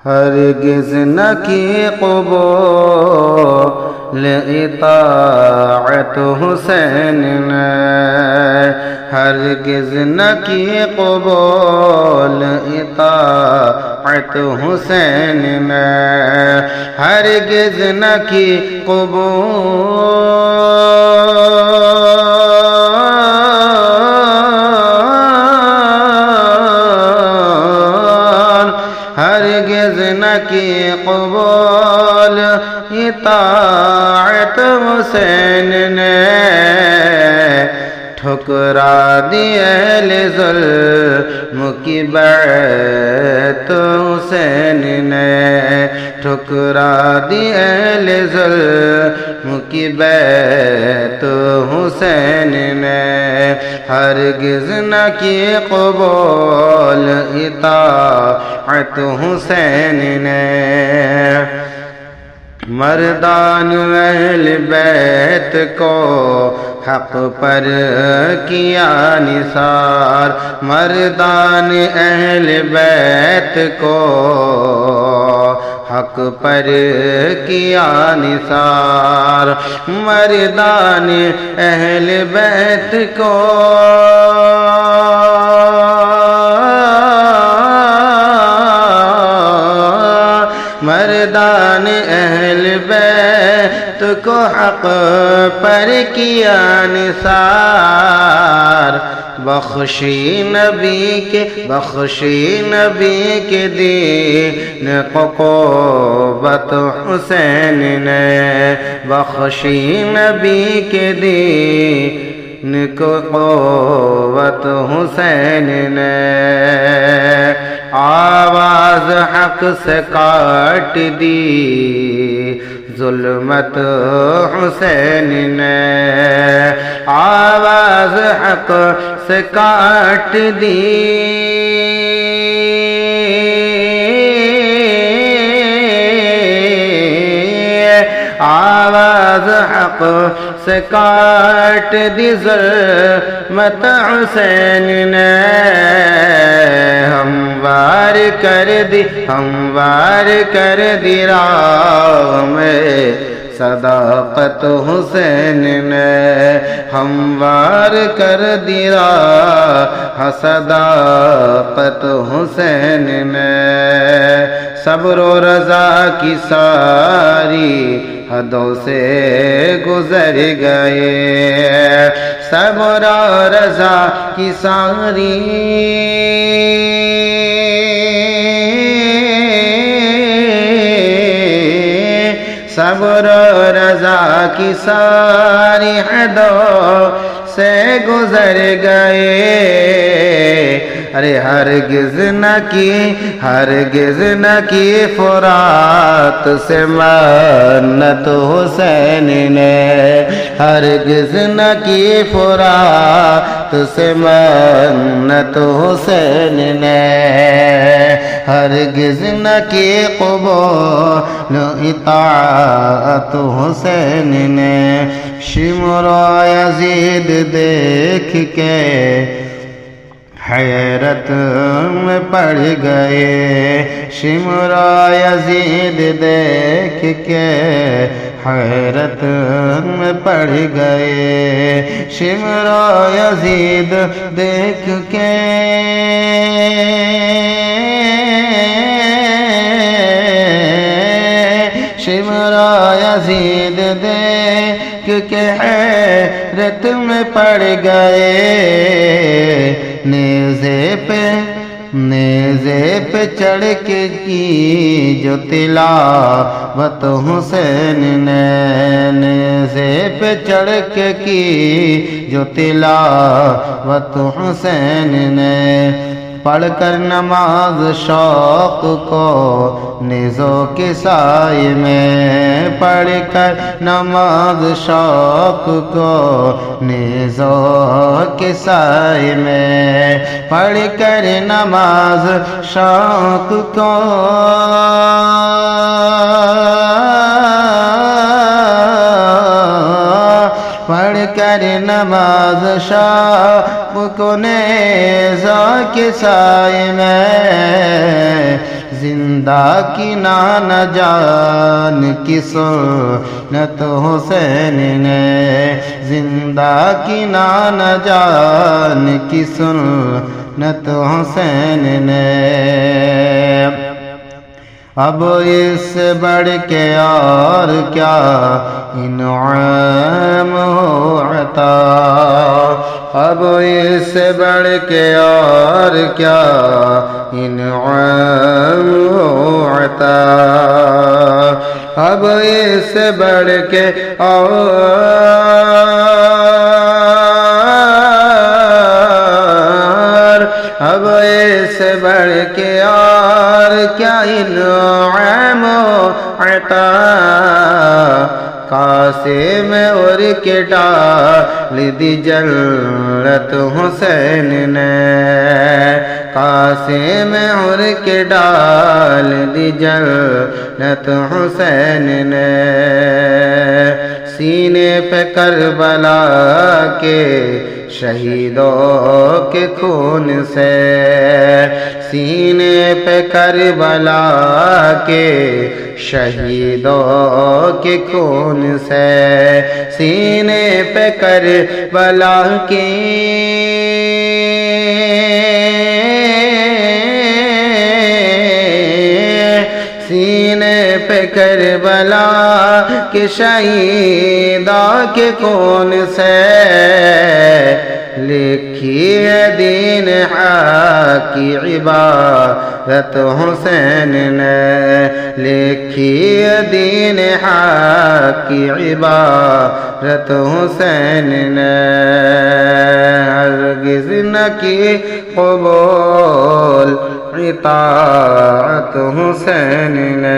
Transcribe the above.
ہرگز نہ کی قبول اطاعت حسین نے، ہرگز نہ کی قبول اطاعت حسین نے، ہرگز نہ کی ہرگز نہ کی قبول اطاعت حسین نے، ٹھکرا دی اہل ظلم کی بیعت حسین نے، ٹھکرا دی اہل ظلم کی بیعت حسین نے، ہرگز نہ کی قبول اطاعت حسین نے۔ مردان اہل بیت کو حق پر کیا نثار، مردان اہل بیت کو حق پر کیا نثار، مردان اہل بیت کو مردان اہل بیت کو حق پر کیا نثار، بخشی نبی کے دین کو قوت حسین نے، بخشی نبی کے دین کو قوت حسین نے، آواز حق سے کاٹ دی ظلمت حسین نے، آواز حق سے کاٹ دی آواز حق سے کاٹ دی ظلمت حسین نے، ہموار کر دی راہ میں صداقت حسین نے، ہموار کر دی راہ صداقت حسین نے، صبر و رضا کی ساری حدوں سے گزر گئے، صبر و رضا کی ساری صبر و رضا کی ساری حدوں سے گزر گئے، ارے ہرگز نہ کی فرات سے منت حسین نے، ہرگز نہ کی فرات سے منت حسین نے، ہرگز نہ کی قبول اطاعت حسین نے، شمر و یزید دیکھ کے حیرت میں پڑ گئے، شمر و یزید دیکھ کے حیرت میں پڑ گئے، شمر و یزید دیکھ کے شمر و یزید دیکھ کے حیرت میں پڑ گئے، نیزے پہ چڑھ کے کی جو تلاوت حسین نے، نیزے پہ چڑھ کے کی جو تلاوت حسین نے، پڑھ کر نماز شوق کو نیزوں کے سائے میں، پڑھ کر نماز شوق کو نیزوں کے سائے میں، پڑھ کر نماز شوق کو پڑھ کر نماز شب کو نیزہ کے سائے میں زندہ کی نان جان کی سنت حسین نے زندہ کی نان جان کی سنت حسین نے اب اس سے بڑھ کے اور کیا انعام ہو عطا اب اس سے بڑھ کے اور کیا انعام ہو عطا اب اس سے بڑھ کے اور اب اس سے بڑھ کے اور کیا انعام و عطا کاسے میں اور کے ڈال دی جنت حسین نے کاسے میں اور کے ڈال دی جنت حسین نے سینے پہ کربلا کے شہیدوں کے خون سے سینے پہ کربلا کے شہیدوں کے خون سے سینے پہ کربلا کے سینے پہ کربلا کے شہیدوں کے خون سے لکھی ہے دین حق کی عبارت حسین نے لکھی ہے دین حق کی عبارت حسین نے ہرگز نہ کی قبول اطاعت حسین نے